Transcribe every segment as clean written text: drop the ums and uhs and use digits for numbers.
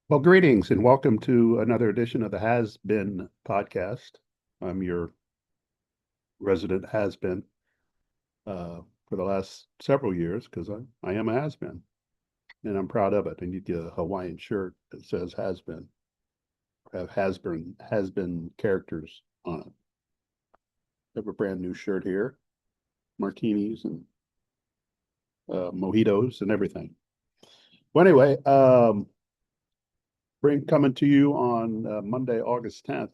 Well, greetings and welcome to another edition of the Has Been podcast. I'm your resident has been for the last several years because I am a has been and I'm proud of it. I need a Hawaiian shirt that says has been, have has been characters on it. I have a brand new shirt here, martinis and mojitos and everything. Well, anyway, bring coming to you on Monday, August 10th.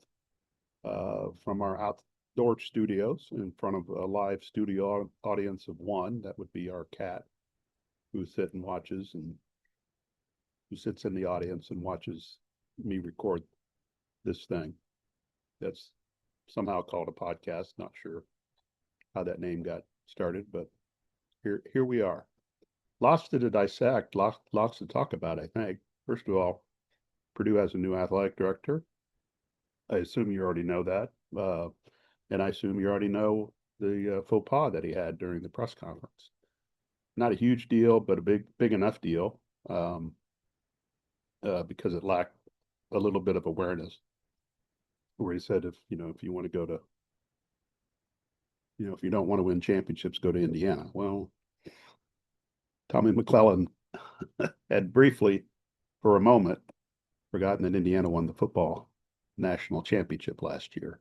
From our outdoor studios in front of a live studio audience of one. That would be our cat who sits and watches and who sits in the audience and watches me record this thing. That's somehow called a podcast. Not sure how that name got started, but here we are. Lots to dissect, lots to talk about, I think. First of all, Purdue has a new athletic director. I assume you already know that. And I assume you already know the faux pas that he had during the press conference. Not a huge deal, but a big enough deal um, because it lacked a little bit of awareness. Where he said, if you want to go to, if you don't want to win championships, go to Indiana. Well, Tommy McClellan had briefly, for a moment, forgotten that Indiana won the football national championship last year.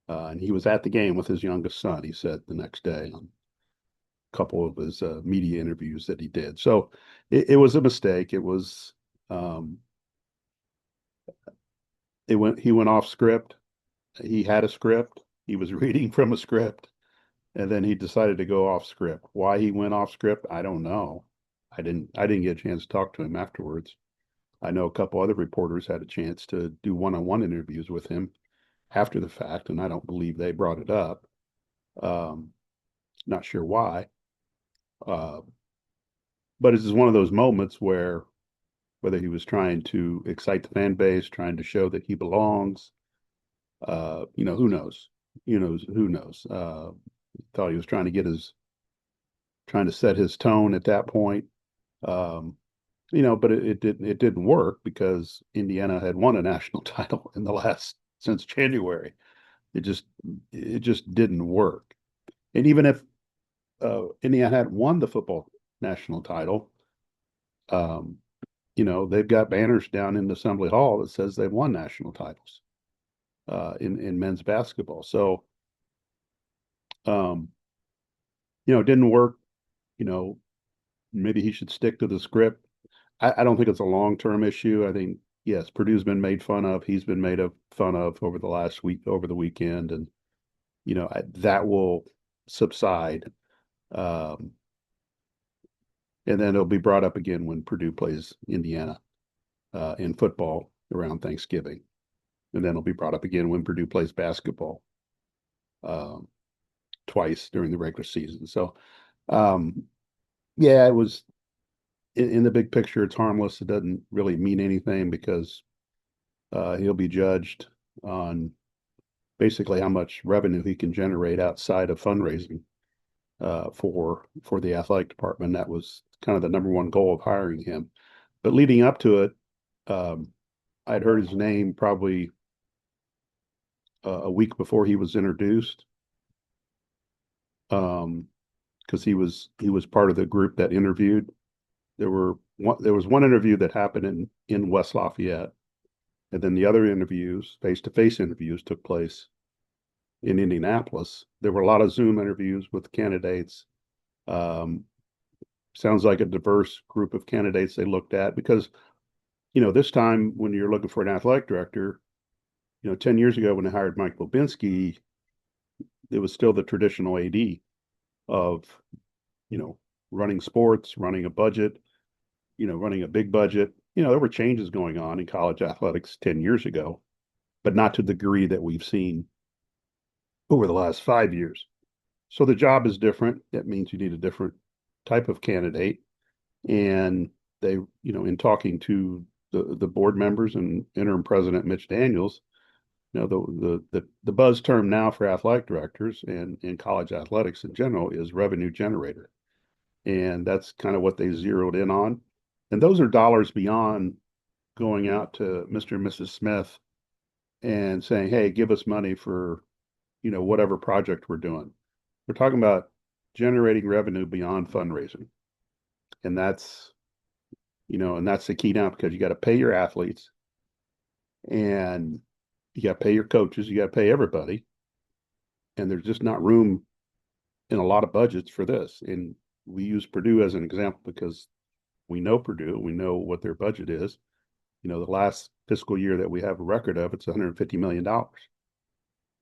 And he was at the game with his youngest son, he said the next day on a couple of his media interviews that he did. So it was a mistake. Um, he went off script. He had a script. He was reading from a script, and then he decided to go off script. Why he went off script, I don't know. I didn't get a chance to talk to him afterwards. I know a couple other reporters had a chance to do one-on-one interviews with him after the fact, and I don't believe they brought it up. Um, Not sure why. Uh, but it's just one of those moments where whether he was trying to excite the fan base, trying to show that he belongs, who knows? Who knows? Thought he was trying to set his tone at that point. Um, but it didn't work because Indiana had won a national title in the last since January. It just it just didn't work. And even if Indiana had won the football national title, um, they've got banners down in Assembly Hall that says they've won national titles in men's basketball. So, um, it didn't work. You know, Maybe he should stick to the script. I don't think it's a long-term issue. I think yes, Purdue's been made fun of. He's been made fun of over the last week, over the weekend, and that will subside. Um, and then it'll be brought up again when Purdue plays Indiana in football around Thanksgiving, and then it'll be brought up again when Purdue plays basketball um, twice during the regular season. So, um, yeah, it was in the big picture. It's harmless. It doesn't really mean anything because he'll be judged on basically how much revenue he can generate outside of fundraising for the athletic department. That was kind of the number one goal of hiring him. But leading up to it, um, I'd heard his name probably a week before he was introduced, because he was part of the group that interviewed. There was one interview that happened in West Lafayette, and then the other interviews, face-to-face interviews, took place in Indianapolis. There were a lot of Zoom interviews with candidates. Um, Sounds like a diverse group of candidates they looked at because, this time when you're looking for an athletic director, 10 years ago when they hired Mike Bobinski, it was still the traditional AD of, you know, running sports, running a budget, running a big budget. There were changes going on in college athletics 10 years ago, but not to the degree that we've seen over the last 5 years. So the job is different. That means you need a different type of candidate. And they, in talking to the board members and interim president Mitch Daniels, the buzz term now for athletic directors and in college athletics in general is revenue generator. And that's kind of what they zeroed in on. And those are dollars beyond going out to Mr. and Mrs. Smith and saying, hey, give us money for, whatever project we're doing. We're talking about generating revenue beyond fundraising. And that's the key now, because you got to pay your athletes and you got to pay your coaches, you got to pay everybody. And there's just not room in a lot of budgets for this. And we use Purdue as an example because we know Purdue, we know what their budget is. The last fiscal year that we have a record of, it's $150 million.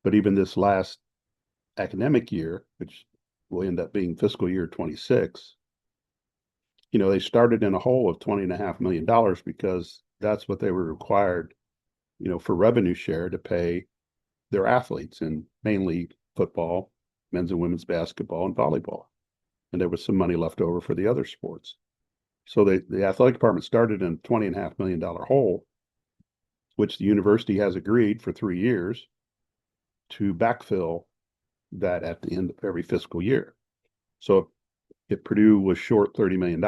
But even this last academic year, which will end up being fiscal year 26, they started in a hole of $20.5 million because that's what they were required, for revenue share to pay their athletes, and mainly football, men's and women's basketball, and volleyball. And there was some money left over for the other sports. So the athletic department started in a $20.5 million hole, which the university has agreed for 3 years to backfill that at the end of every fiscal year. So if Purdue was short $30 million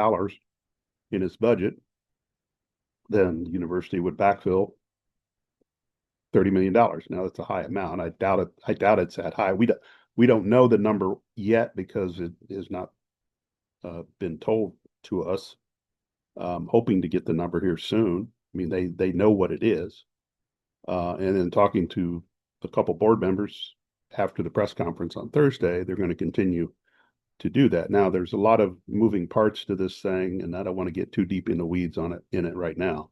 in its budget, then the university would backfill $30 million. Now that's a high amount. I doubt it's that high. We don't know the number yet because it has not been told to us. Hoping to get the number here soon. I mean, they know what it is. And then talking to a couple board members after the press conference on Thursday, they're going to continue to do that. Now, there's a lot of moving parts to this thing, and I don't want to get too deep in the weeds on it right now.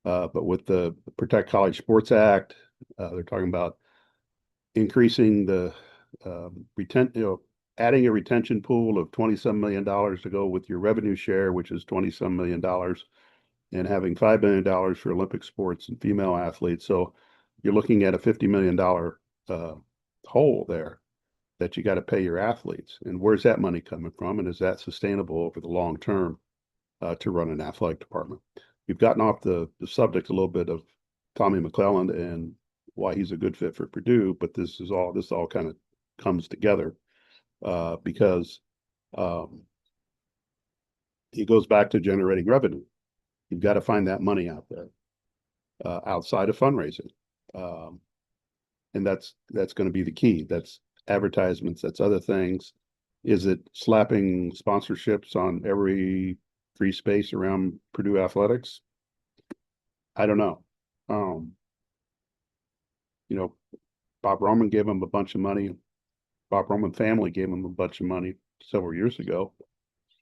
But with the Protect College Sports Act, they're talking about increasing the adding a retention pool of $20-some million to go with your revenue share, which is $20-some million, and having $5 million for Olympic sports and female athletes. So you're looking at a $50 million hole there that you got to pay your athletes. And where's that money coming from? And is that sustainable over the long term to run an athletic department? We've gotten off the subject a little bit of Tommy McClelland and why he's a good fit for Purdue, but this all kind of comes together. Because it goes back to generating revenue. You've got to find that money out there outside of fundraising. And that's going to be the key. That's advertisements, that's other things. Is it slapping sponsorships on every free space around Purdue athletics? I don't know. Bob Roman gave him a bunch of money. Bob Roman family gave him a bunch of money several years ago,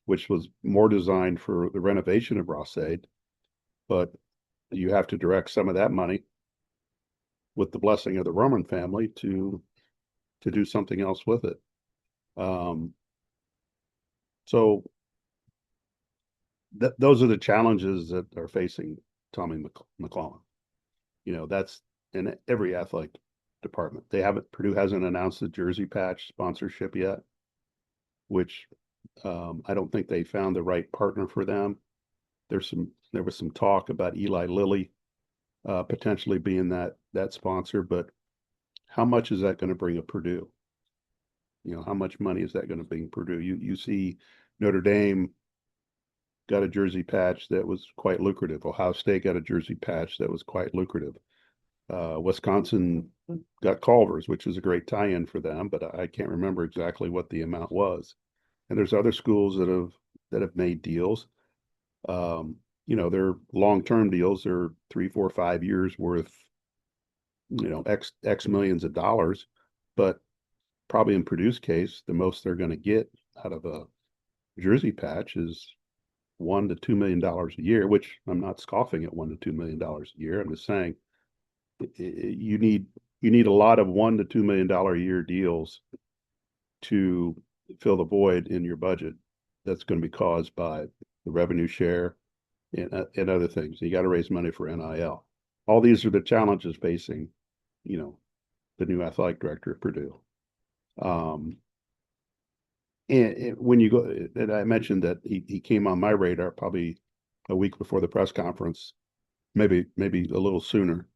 which was more designed for the renovation of Ross-Ade. But you have to direct some of that money with the blessing of the Roman family to do something else with it. So those are the challenges that are facing Tommy McClelland. That's in every athletic department. Purdue hasn't announced the jersey patch sponsorship yet, which I don't think they found the right partner for them. There was some talk about Eli Lilly potentially being that sponsor, but how much is that going to bring a Purdue? How much money is that going to bring Purdue? You see Notre Dame got a jersey patch that was quite lucrative. Ohio State got a jersey patch that was quite lucrative. Wisconsin got Culver's, which is a great tie-in for them, but I can't remember exactly what the amount was. And there's other schools that have made deals. They're long-term deals. They're 3, 4, 5 years worth, X millions of dollars. But probably in Purdue's case, the most they're going to get out of a jersey patch is $1 to $2 million a year, which I'm not scoffing at $1 to $2 million a year. I'm just saying you need a lot of $1 to $2 million a year deals to fill the void in your budget that's going to be caused by the revenue share and other things. You got to raise money for NIL. All these are the challenges facing, the new athletic director at Purdue. And when you go, and I mentioned that he came on my radar probably a week before the press conference, maybe a little sooner.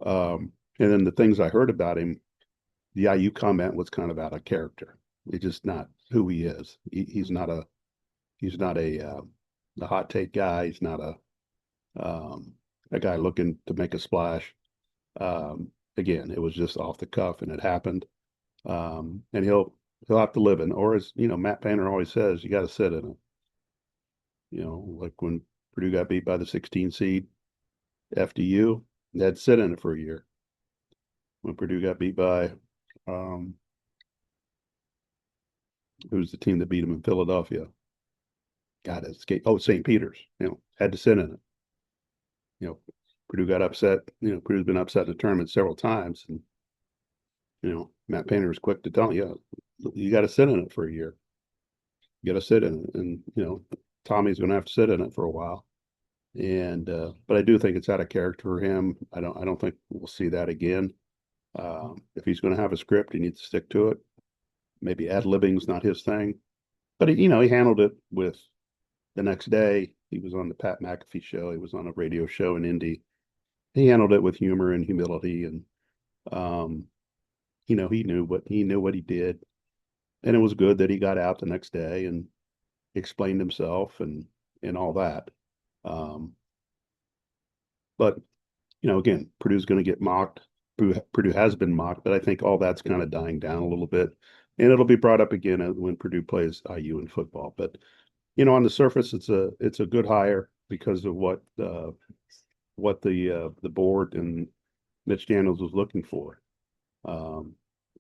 And then the things I heard about him, the IU comment was kind of out of character. It's just not who he is. He's not a hot take guy. He's not a a guy looking to make a splash. Again, it was just off the cuff and it happened. And he'll have to live in, or as Matt Painter always says, you got to sit in it. Like when Purdue got beat by the 16 seed FDU, they had to sit in it for a year. When Purdue got beat by, who's the team that beat them in Philadelphia? God, escape. Oh, St. Peter's. Had to sit in it. Purdue got upset. Purdue's been upset in the tournament several times, and Matt Painter was quick to tell you got to sit in it for a year. You got to sit in it, and Tommy's going to have to sit in it for a while. And but I do think it's out of character for him. I don't think we'll see that again. If he's going to have a script, he needs to stick to it. Maybe ad-libbing's not his thing, but he handled it with. The next day, he was on the Pat McAfee show. He was on a radio show in Indy. He handled it with humor and humility, and he knew what he did, and it was good that he got out the next day and explained himself and all that. But again, Purdue's going to get mocked. Purdue has been mocked, but I think all that's kind of dying down a little bit, and it'll be brought up again when Purdue plays IU in football. But on the surface, it's a good hire because of what the board and Mitch Daniels was looking for.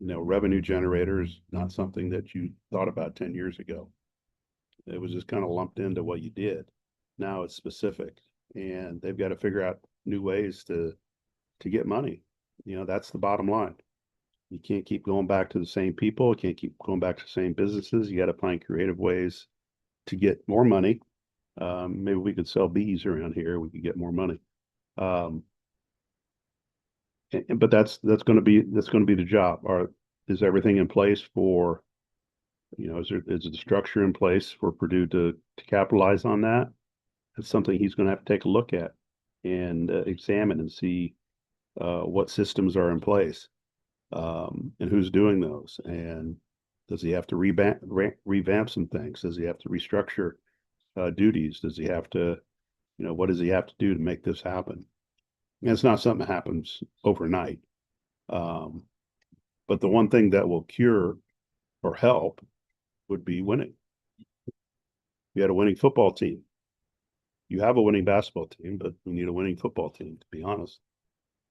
Revenue generators, not something that you thought about 10 years ago. It was just kind of lumped into what you did. Now it's specific, and they've got to figure out new ways to get money. That's the bottom line. You can't keep going back to the same people. You can't keep going back to the same businesses. You got to find creative ways to get more money. Maybe we could sell bees around here. We could get more money. But that's going to be the job. Is everything in place for, is the structure in place for Purdue to capitalize on that? It's something he's going to have to take a look at and examine and see what systems are in place and who's doing those. And does he have to revamp some things? Does he have to restructure duties? Does he have to, what does he have to do to make this happen? And it's not something that happens overnight. But the one thing that will cure or help would be winning. You had a winning football team. You have a winning basketball team, but you need a winning football team, to be honest.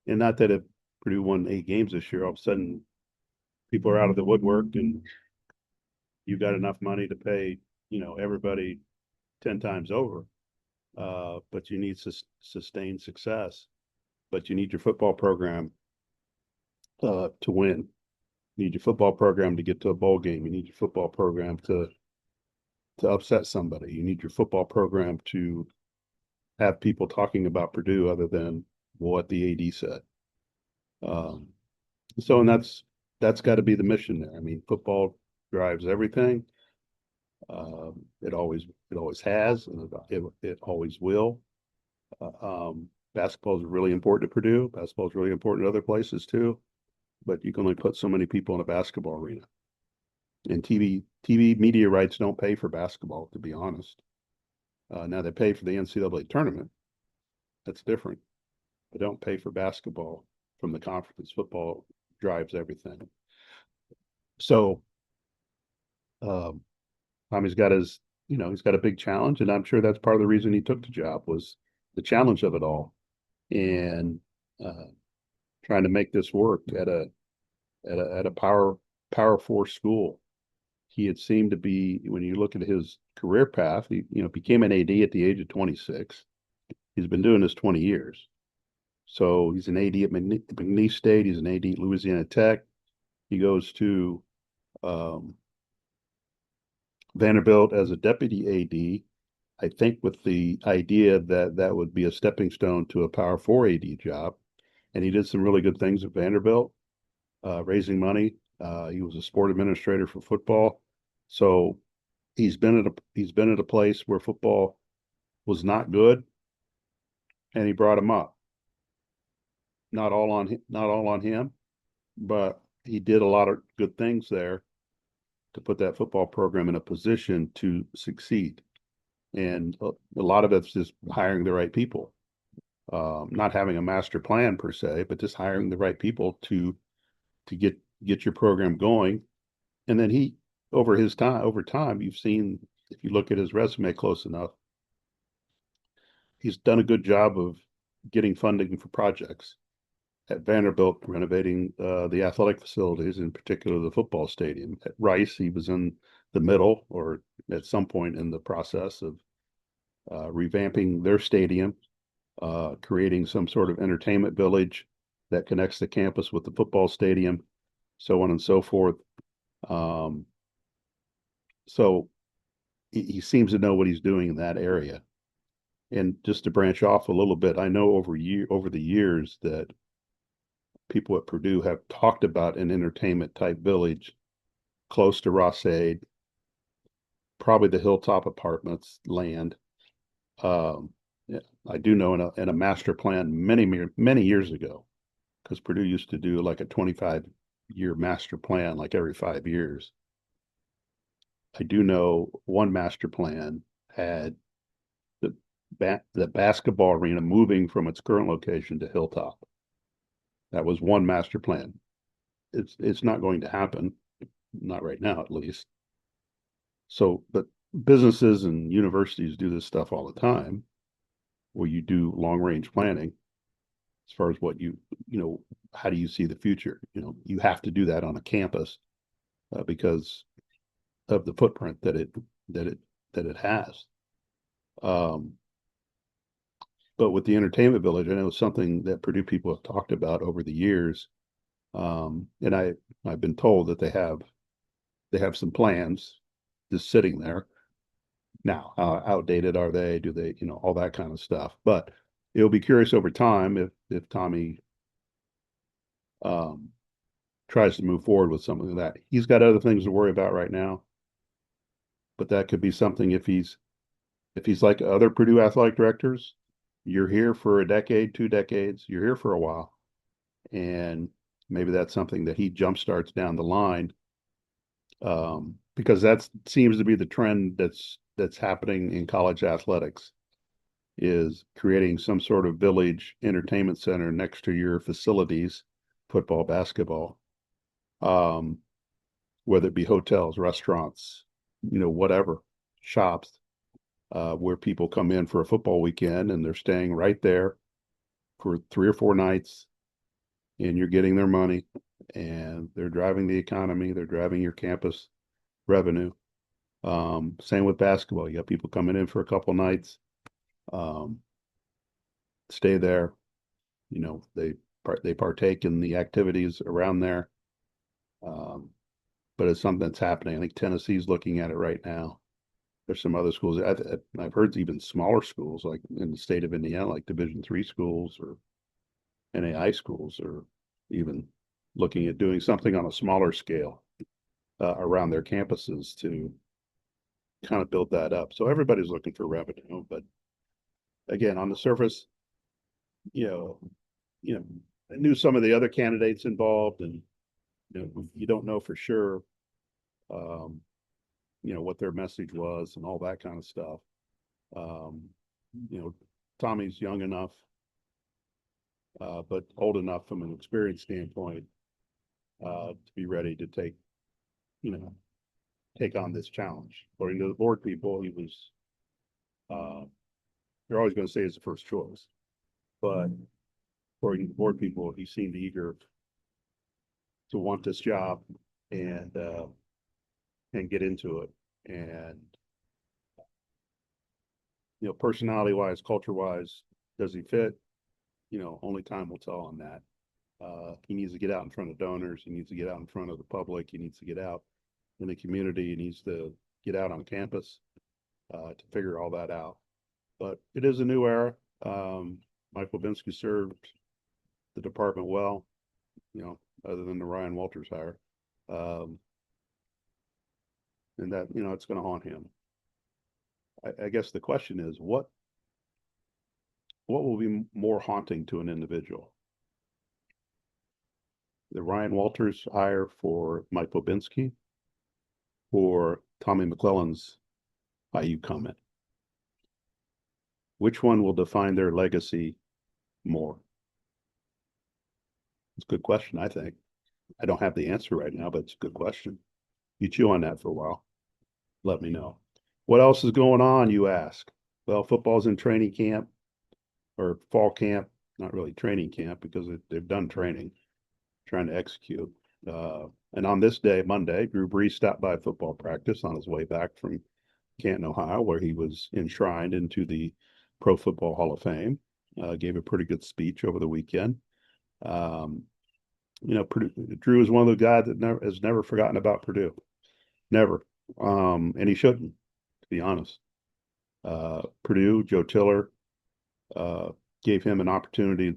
And not that if Purdue won 8 games this year, all of a sudden people are out of the woodwork and you got enough money to pay, everybody 10 times over. But you need sustained success. But you need your football program to win. You need your football program to get to a bowl game. You need your football program to upset somebody. You need your football program to have people talking about Purdue other than what the AD said. And that's got to be the mission there. I mean, football drives everything. It always has, and it always will. Basketball is really important to Purdue. Basketball is really important to other places too. But you can only put so many people in a basketball arena. And TV media rights don't pay for basketball, to be honest. Now they pay for the NCAA tournament. That's different. They don't pay for basketball from the conference. Football drives everything. So Tommy's got he's got a big challenge, and I'm sure that's part of the reason he took the job was the challenge of it all, and trying to make this work at a power 4 school. He had seemed to be, when you look at his career path, he became an AD at the age of 26. He's been doing this 20 years. So he's an AD at McNeese State. He's an AD at Louisiana Tech. He goes to Vanderbilt as a deputy AD, I think with the idea that would be a stepping stone to a Power 4 AD job. And he did some really good things at Vanderbilt, raising money. He was a sport administrator for football. So he's been at a place where football was not good, and he brought him up. Not all on him, but he did a lot of good things there to put that football program in a position to succeed. And a lot of it's just hiring the right people. not having a master plan per se, but just hiring the right people to get your program going. And then he, over time, you've seen, if you look at his resume close enough, he's done a good job of getting funding for projects. At Vanderbilt, renovating the athletic facilities, in particular the football stadium. At Rice, he was in the middle, or at some point in the process of revamping their stadium, creating some sort of entertainment village that connects the campus with the football stadium, so on and so forth. Um, so he seems to know what he's doing in that area. And just to branch off a little bit, I know over the years that people at Purdue have talked about an entertainment type village close to Rossade, probably the Hilltop Apartments land. Yeah, I do know in a master plan many years ago, because Purdue used to do like a 25-year master plan, like every 5 years. I do know one master plan had the the basketball arena moving from its current location to Hilltop. That was one master plan. It's not going to happen, not right now at least. So, but businesses and universities do this stuff all the time, where you do long range planning as far as what how do you see the future? You have to do that on a campus because of the footprint that it that it has. Um, but with the entertainment village, I know it's something that Purdue people have talked about over the years, and I've been told that they have some plans just sitting there. Now, how outdated are they? Do they, all that kind of stuff. But it'll be curious over time if Tommy um, tries to move forward with something like that. He's got other things to worry about right now, but that could be something if he's like other Purdue athletic directors. You're here for a decade, 2 decades. You're here for a while, and maybe that's something that he jumpstarts down the line, because that seems to be the trend that's happening in college athletics, is creating some sort of village entertainment center next to your facilities, football, basketball, um, whether it be hotels, restaurants, whatever, shops, where people come in for a football weekend and they're staying right there for 3 or 4 nights, and you're getting their money, and they're driving the economy, they're driving your campus revenue. Same with basketball. You got people coming in for a couple nights, um, stay there. They partake in the activities around there. Um, but it's something that's happening. I think Tennessee's looking at it right now. There's some other schools. I've heard even smaller schools, like in the state of Indiana, like Division III schools or NAI schools, or even looking at doing something on a smaller scale around their campuses to kind of build that up. So everybody's looking for revenue, but again, on the surface, you know, I knew some of the other candidates involved, and you don't know for sure, um, what their message was and all that kind of stuff. Um, you know, Tommy's young enough, but old enough from an experience standpoint, to be ready to you know, take on this challenge. According to the board people, he was, uh, they're always going to say it's the first choice, but according to the board people, he seemed eager to want this job and get into it. And personality wise, culture wise, does he fit? Only time will tell on that. He needs to get out in front of donors. He needs to get out in front of the public. He needs to get out in the community. He needs to get out on campus to figure all that out. But it is a new era. Mike Levinsky served the department well, other than the Ryan Walters hire. And that, it's going to haunt him. I guess the question is, what will be more haunting to an individual? The Ryan Walters hire for Mike Bobinski, or Tommy McClellan's IU comment? Which one will define their legacy more? It's a good question, I think. I don't have the answer right now, but it's a good question. You chew on that for a while. Let me know. What else is going on, you ask? Well, football's in training camp or fall camp, not really training camp because they've done training, trying to execute. And on this day, Monday, Drew Brees stopped by football practice on his way back from Canton, Ohio, where he was enshrined into the Pro Football Hall of Fame. Gave a pretty good speech over the weekend. Um, Purdue, Drew is one of the guys that has never forgotten about Purdue, never, and he shouldn't, to be honest. Purdue, Joe Tiller, uh, gave him an opportunity,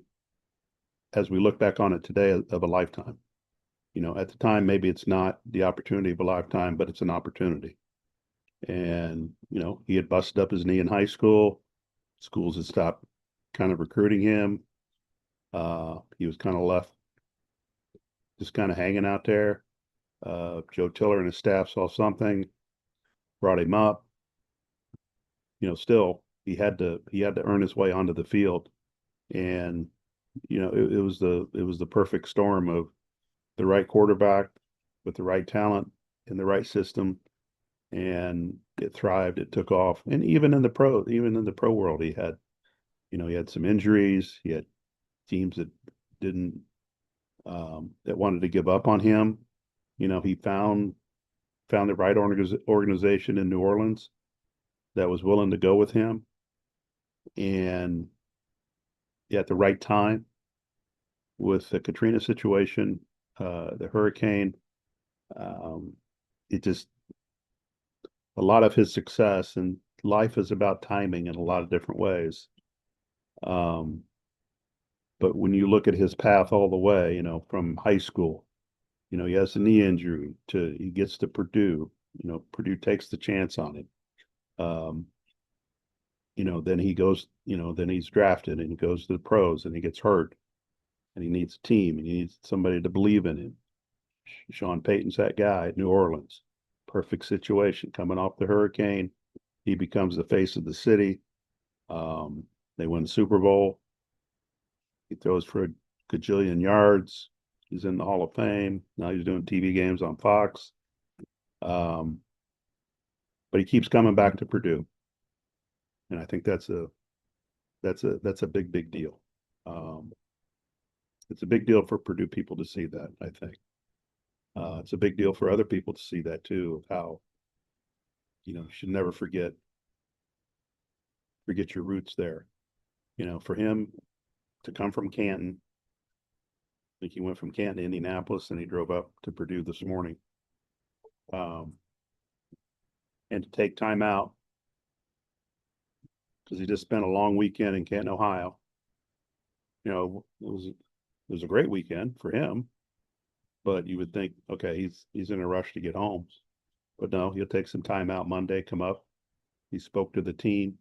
as we look back on it today, of a lifetime. At the time, maybe it's not the opportunity of a lifetime, but it's an opportunity. And, he had busted up his knee in high school. Schools had stopped kind of recruiting him. He was kind of left just kind of hanging out there. Joe Tiller and his staff saw something, brought him up. Still he had to earn his way onto the field, and it was the perfect storm of the right quarterback with the right talent in the right system, and it thrived. It took off, and even in the pro world, he had some injuries. He had teams that didn't that wanted to give up on him. He found the right organization in New Orleans that was willing to go with him, and at the right time with the Katrina situation, the hurricane. Um, it just a lot of his success, and life is about timing in a lot of different ways. Um, but when you look at his path all the way, from high school, he has a knee injury to he gets to Purdue. Purdue takes the chance on him. Um, then he goes, then he's drafted and he goes to the pros and he gets hurt and he needs a team and he needs somebody to believe in him. Sean Payton's that guy at New Orleans. Perfect situation. Coming off the hurricane, he becomes the face of the city. They win the Super Bowl. He throws for a gajillion yards. He's in the Hall of Fame. Now he's doing TV games on Fox. But he keeps coming back to Purdue, and I think that's a big deal. It's a big deal for Purdue people to see that. I think it's a big deal for other people to see that too. Of how you should never forget your roots there. For him to come from Canton, I think he went from Canton to Indianapolis and he drove up to Purdue this morning. And to take time out because he just spent a long weekend in Canton, Ohio. It was a great weekend for him, but you would think, okay, he's in a rush to get home. But no, he'll take some time out Monday, come up. He spoke to the team,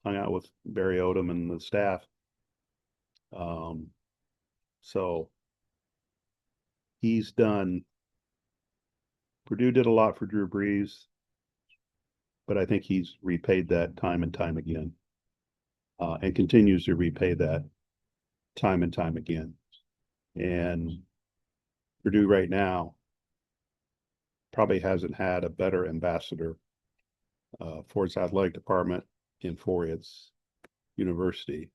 hung out with Barry Odom and the staff. So he's done. Purdue did a lot for Drew Brees, but I think he's repaid that time and time again, and continues to repay that time and time again. And Purdue right now probably hasn't had a better ambassador for its athletic department and for its university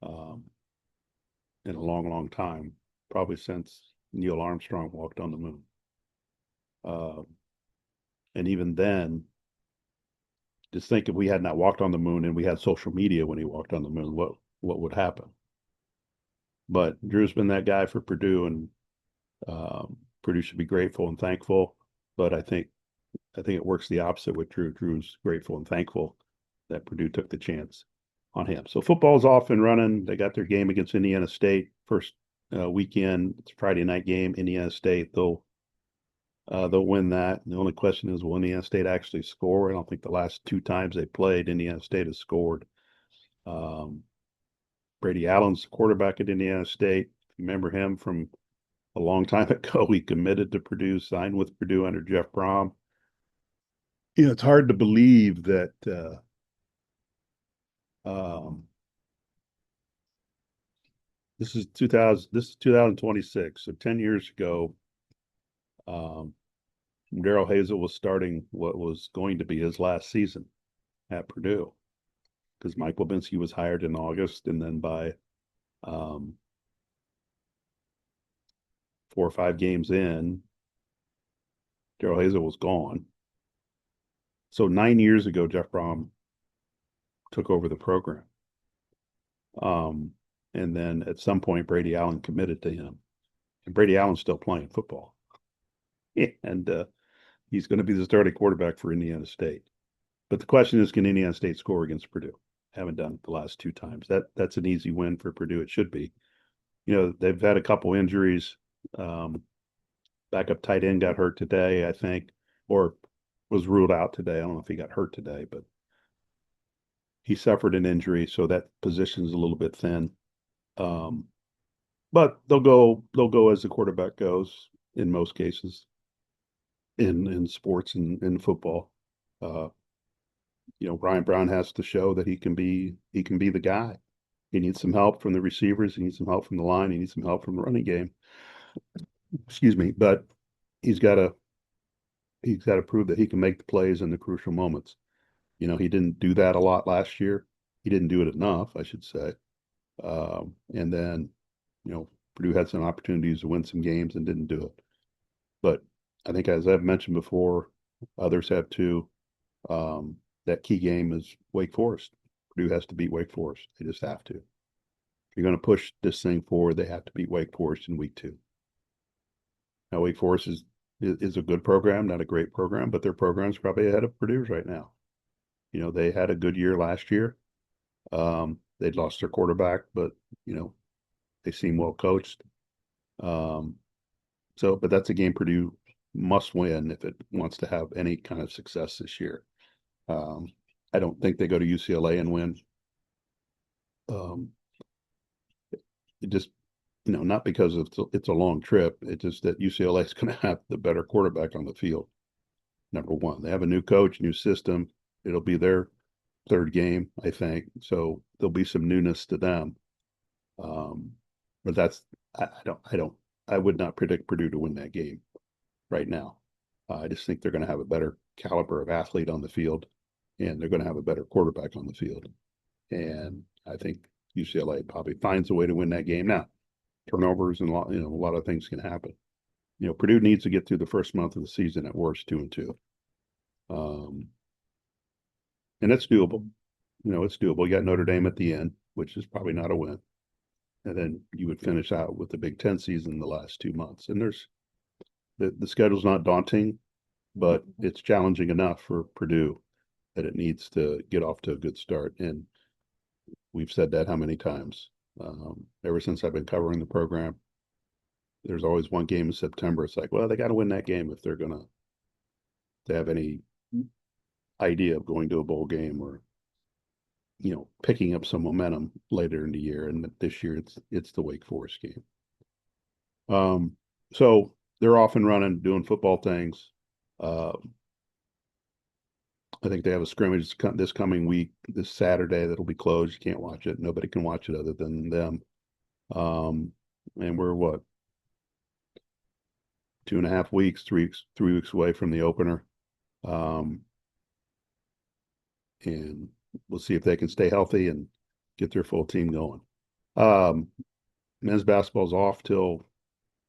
in a long, long time, probably since Neil Armstrong walked on the moon. And even then, just think if we had not walked on the moon and we had social media when he walked on the moon, what would happen? But Drew's been that guy for Purdue, and Purdue should be grateful and thankful. But I think it works the opposite with Drew. Drew's grateful and thankful that Purdue took the chance on him. So football's off and running. They got their game against Indiana State first weekend. It's a Friday night game. Indiana State. They'll win that. The only question is, will Indiana State actually score? I don't think the last two times they played, Indiana State has scored. Brady Allen's the quarterback at Indiana State. Remember him from a long time ago. He committed to Purdue, signed with Purdue under Jeff Brom. It's hard to believe that This is 2000. This is 2026. So 10 years ago, um, Daryl Hazel was starting what was going to be his last season at Purdue because Mike Levinsky was hired in August, and then by 4 or 5 games in, Daryl Hazel was gone. So 9 years ago, Jeff Brom took over the program. Um, and then at some point, Brady Allen committed to him. And Brady Allen's still playing football. And he's going to be the starting quarterback for Indiana State. But the question is, can Indiana State score against Purdue? Haven't done it the last 2 times. That's an easy win for Purdue. It should be. They've had a couple injuries. Backup tight end got hurt today, I think, or was ruled out today. I don't know if he got hurt today, but he suffered an injury, so that position's a little bit thin. But they'll go as the quarterback goes in most cases in sports and in football. Uh, Ryan Brown has to show that he can be the guy. He needs some help from the receivers. He needs some help from the line. He needs some help from the running game. Excuse me, but he's got to he's got to prove that he can make the plays in the crucial moments. He didn't do that a lot last year. He didn't do it enough, I should say. And then, Purdue had some opportunities to win some games and didn't do it. But I think, as I've mentioned before, others have too. That key game is Wake Forest. Purdue has to beat Wake Forest. They just have to. If you're going to push this thing forward, they have to beat Wake Forest in week 2. Now, Wake Forest is a good program, not a great program, but their program's probably ahead of Purdue's right now. They had a good year last year. They'd lost their quarterback, but they seem well coached. But that's a game Purdue must win if it wants to have any kind of success this year. I don't think they go to UCLA and win. It just, not because it's a long trip. It's just that UCLA is going to have the better quarterback on the field. Number one, they have a new coach, new system. It'll be their third game, I think. So there'll be some newness to them. But I would not predict Purdue to win that game right now. I just think they're going to have a better caliber of athlete on the field, and they're going to have a better quarterback on the field. And I think UCLA probably finds a way to win that game. Now, turnovers and a lot of things can happen. Purdue needs to get through the first month of the season at worst 2-2. And it's doable. It's doable. You got Notre Dame at the end, which is probably not a win. And then you would finish out with the Big Ten season the last 2 months. And the schedule's not daunting, but it's challenging enough for Purdue that it needs to get off to a good start. And we've said that how many times? Ever since I've been covering the program, there's always one game in September. It's like, well, they got to win that game if they're going to have any idea of going to a bowl game or picking up some momentum later in the year. And this year it's the Wake Forest game. So they're off and running, doing football things. I think they have a scrimmage this coming week, this Saturday, that'll be closed. You can't watch it. Nobody can watch it other than them. And we're 2.5 weeks, 3 weeks away from the opener. And we'll see if they can stay healthy and get their full team going. Men's basketball's off till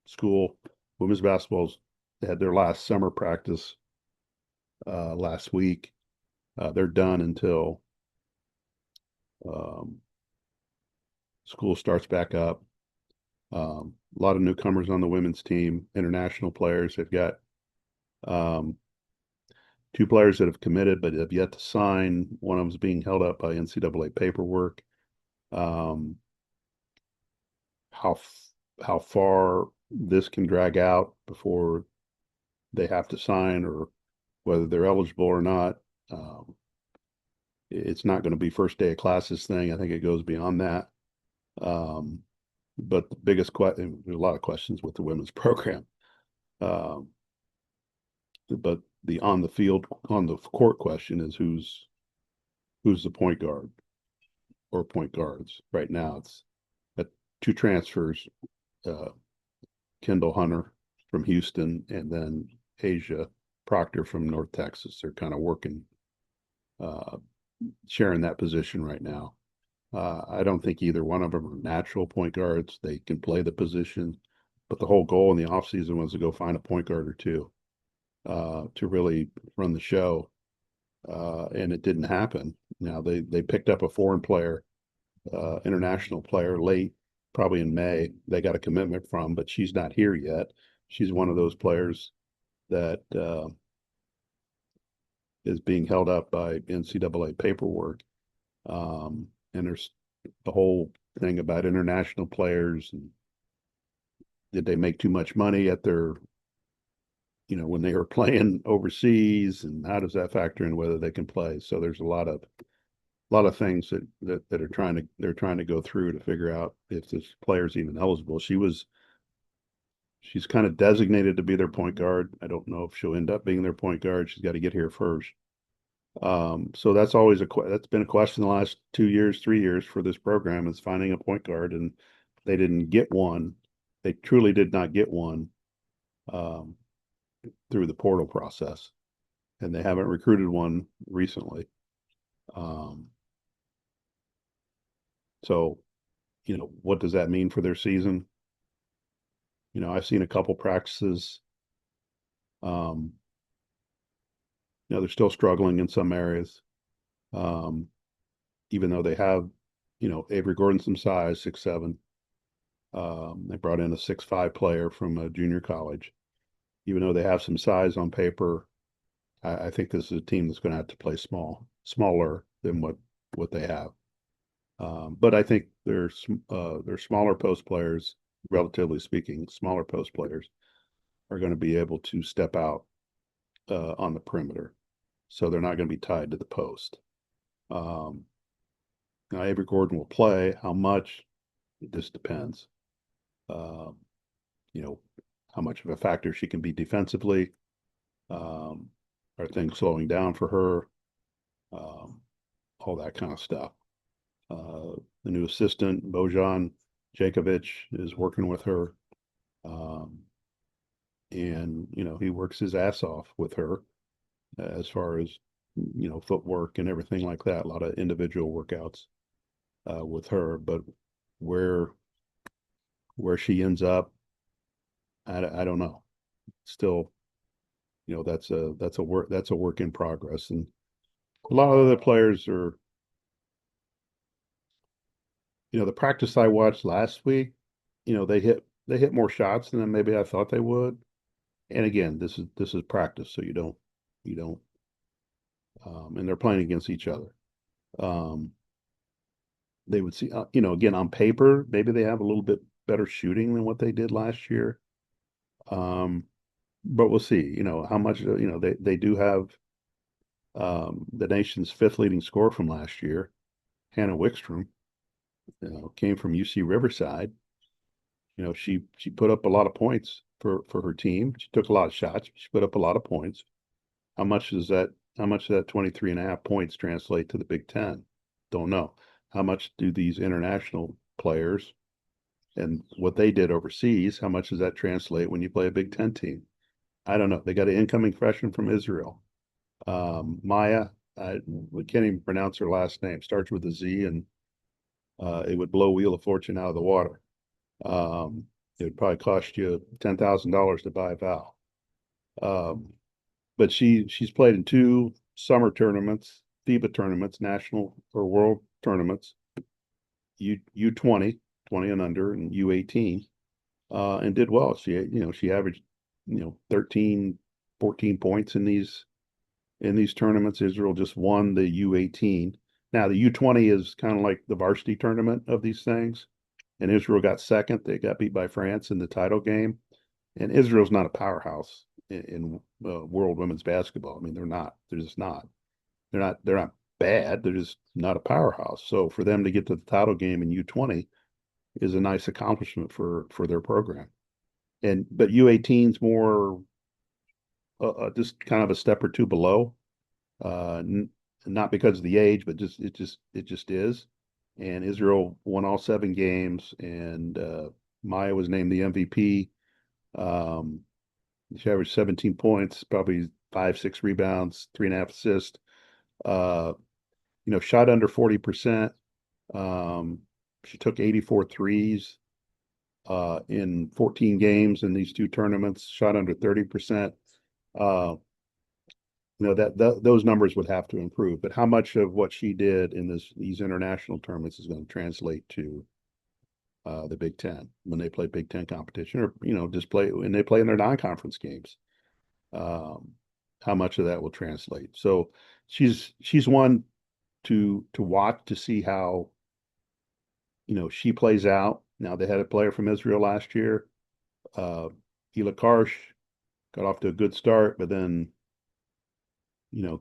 school. Women's basketball's they had their last summer practice last week. They're done until school starts back up. A lot of newcomers on the women's team, international players. They've got 2 players that have committed but have yet to sign. One of them is being held up by NCAA paperwork. How far this can drag out before they have to sign or whether they're eligible or not. It's not going to be first day of classes thing. I think it goes beyond that. But the biggest question, there's a lot of questions with the women's program. But the on the court question is who's the point guard or point guards. Right now it's two transfers, uh, Kendall Hunter from Houston, and then Asia Proctor from North Texas. They're kind of working, uh, sharing that position right now. I don't think either one of them are natural point guards. They can play the position, but the whole goal in the offseason was to go find a point guard or two, to really run the show. And it didn't happen. Now they picked up a foreign player, international player late, probably in May. They got a commitment from, but she's not here yet. She's one of those players that is being held up by NCAA paperwork. And there's the whole thing about international players and did they make too much money at their, when they were playing overseas, and how does that factor in whether they can play? So there's a lot of things that they're trying to go through to figure out if this player's even eligible. She's kind of designated to be their point guard. I don't know if she'll end up being their point guard. She's got to get here first. So that's always that's been a question the last 2 years, 3 years for this program, is finding a point guard, and they didn't get one. They truly did not get one, through the portal process, and they haven't recruited one recently. So, what does that mean for their season? I've seen a couple practices. Um, they're still struggling in some areas. Even though they have, Avery Gordon some size, 6'7". They brought in a 6'5" player from a junior college. Even though they have some size on paper, I think this is a team that's going to have to play smaller than what they have. But I think they're smaller post players, relatively speaking, smaller post players are going to be able to step out, on the perimeter. So they're not going to be tied to the post. Now, Avery Gordon will play. How much? It just depends. You know, how much of a factor she can be defensively. Are things slowing down for her? All that kind of stuff. The new assistant, Bojan Jakovic, is working with her. And, he works his ass off with her as far as, footwork and everything like that. A lot of individual workouts, with her, but where she ends up, I don't know. Still, that's a work in progress, and a lot of other players are. The practice I watched last week, they hit more shots than maybe I thought they would. And again, this is practice, so you don't, and they're playing against each other. They would see, again, on paper, maybe they have a little bit better shooting than what they did last year. But we'll see, how much, they do have, the nation's fifth leading scorer from last year, Hannah Wickstrom, came from UC Riverside. She put up a lot of points for her team. She took a lot of shots. She put up a lot of points. How much does that 23.5 points translate to the Big Ten? Don't know. How much do these international players and what they did overseas, how much does that translate when you play a Big Ten team? I don't know. They got an incoming freshman from Israel. Maya, we can't even pronounce her last name. Starts with a Z, and it would blow Wheel of Fortune out of the water. It would probably cost you $10,000 to buy a vowel. But she's played in two summer tournaments, FIBA tournaments, national or world tournaments, U20, 20 and under, and U18, and did well. She averaged, 13, 14 points in these tournaments. Israel just won the U18. Now the U20 is kind of like the varsity tournament of these things, and Israel got second. They got beat by France in the title game, and Israel's not a powerhouse in world women's basketball. I mean, they're not. They're just not. They're not bad. They're just not a powerhouse. So for them to get to the title game in U20 is a nice accomplishment for their program. But U18's more, just kind of a step or two below. Not because of the age, but it just is. and Israel won all 7 games, and Maya was named the MVP. Um, she averaged 17 points, probably 5, 6 rebounds, 3.5 assists. Uh, shot under 40%. Um, she took 84 threes in 14 games in these 2 tournaments, shot under 30%. Uh, those numbers would have to improve. But how much of what she did in these international tournaments is going to translate to the Big Ten when they play Big Ten competition, or just play when they play in their non-conference games? Um, how much of that will translate? So she's one to watch to see how she plays out. Now they had a player from Israel last year, uh, Hila Karsh, got off to a good start, but then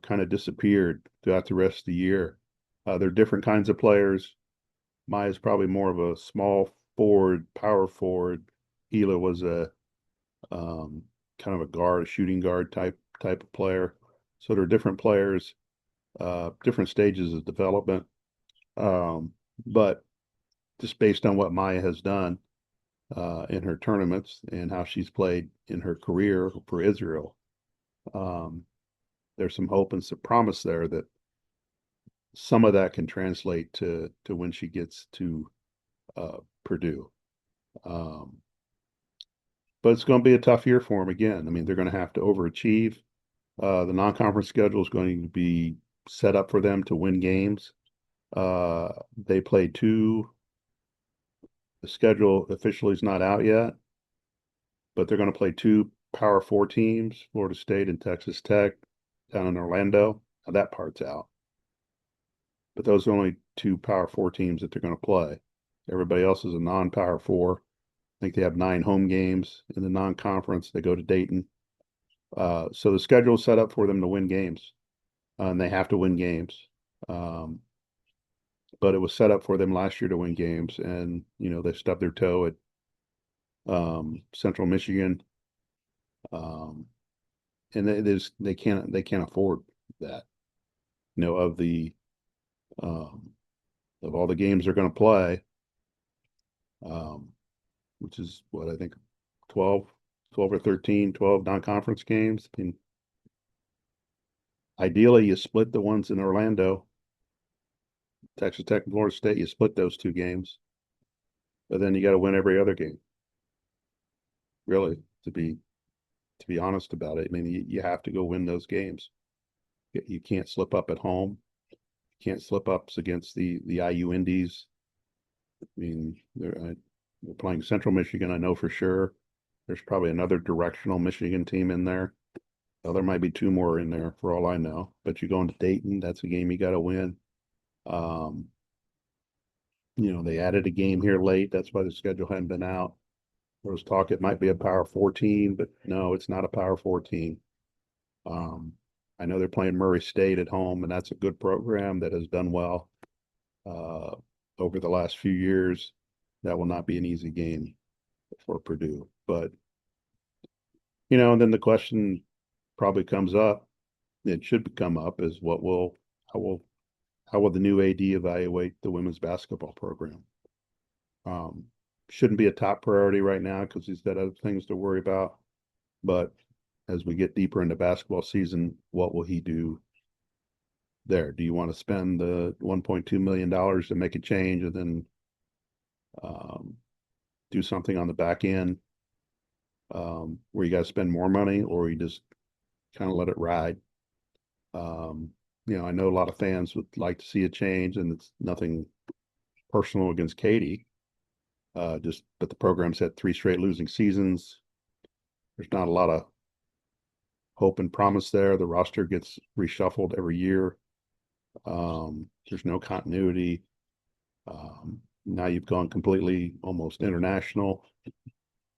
kind of disappeared throughout the rest of the year. They're different kinds of players. Maya's probably more of a small forward, power forward. Hila was a kind of a guard, a shooting guard type of player. So they're different players, different stages of development. But just based on what Maya has done in her tournaments and how she's played in her career for Israel, um, there's some hope and some promise there that some of that can translate to when she gets to Purdue. Um, but it's going to be a tough year for them again. I mean, they're going to have to overachieve. The non-conference schedule is going to be set up for them to win games. They play 2. The schedule officially is not out yet, but they're going to play 2 Power 4 teams, Florida State and Texas Tech, down in Orlando. Now that part's out. But those are only 2 Power 4 teams that they're going to play. Everybody else is a non-Power 4. I think they have 9 home games in the non-conference. They go to Dayton. So the schedule is set up for them to win games, and they have to win games. But it was set up for them last year to win games, and they stubbed their toe at Central Michigan, um, and they can't afford that. Of the of all the games they're going to play, um, which is what I think 12, 12 or 13, 12 non-conference games. I mean, ideally, you split the ones in Orlando, Texas Tech and Florida State. You split those 2 games, but then you got to win every other game. Really, to be honest about it, I mean, you have to go win those games. You can't slip up at home. You can't slip ups against the IU Indies. I mean, they're playing Central Michigan, I know for sure. There's probably another directional Michigan team in there. Well, there might be 2 more in there for all I know. But you go into Dayton, that's a game you got to win. Um, they added a game here late. That's why the schedule hadn't been out. There was talk it might be a Power 4 team, but no, it's not a Power 4 team. I know they're playing Murray State at home, and that's a good program that has done well over the last few years. That will not be an easy game for Purdue. But, and then the question probably comes up, it should come up, is how will the new AD evaluate the women's basketball program? Shouldn't be a top priority right now because he's got other things to worry about. But as we get deeper into basketball season, what will he do there? Do you want to spend the $1.2 million to make a change and then do something on the back end where you got to spend more money, or you just kind of let it ride? I know a lot of fans would like to see a change, and it's nothing personal against Katie. But the program's had 3 straight losing seasons. There's not a lot of hope and promise there. The roster gets reshuffled every year. There's no continuity. Now you've gone completely almost international.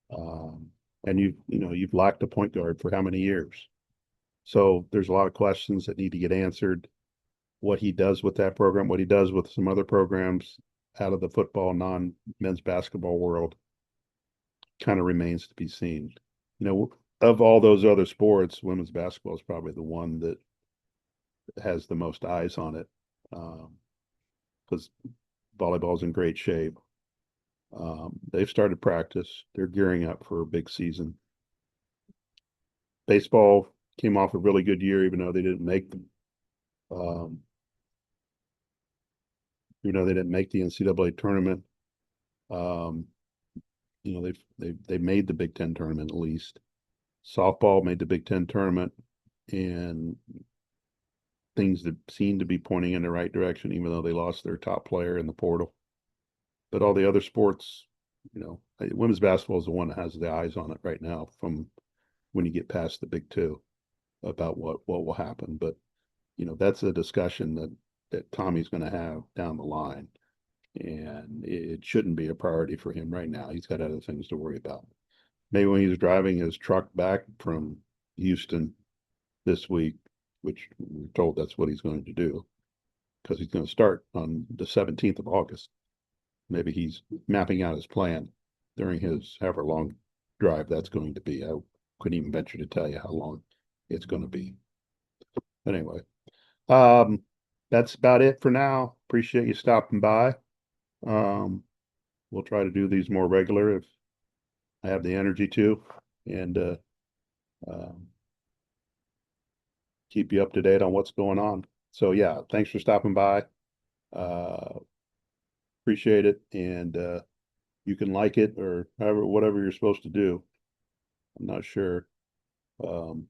And you've lacked a point guard for how many years? So there's a lot of questions that need to get answered. What he does with that program, what he does with some other programs out of the football, non-men's basketball world, kind of remains to be seen. Of all those other sports, women's basketball is probably the one that has the most eyes on it. Because Volleyball's in great shape. They've started practice. They're gearing up for a big season. Baseball came off a really good year, even though they didn't make them. They didn't make the NCAA tournament. Um, they made the Big Ten tournament at least. Softball made the Big Ten tournament, and things that seem to be pointing in the right direction, even though they lost their top player in the portal. But all the other sports, women's basketball is the one that has the eyes on it right now from when you get past the big two about what will happen. But, that's a discussion that Tommy's going to have down the line. And it shouldn't be a priority for him right now. He's got other things to worry about. Maybe when he's driving his truck back from Houston this week, which we're told that's what he's going to do, because he's going to start on the 17th of August. Maybe he's mapping out his plan during his however long drive that's going to be. I couldn't even venture to tell you how long it's going to be. Anyway, that's about it for now. Appreciate you stopping by. We'll try to do these more regular if I have the energy to, and keep you up to date on what's going on. So yeah, thanks for stopping by. Appreciate it, and you can like it or whatever you're supposed to do. I'm not sure. I'm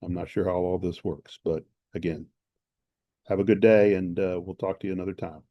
not sure how all this works, but again, have a good day, and we'll talk to you another time.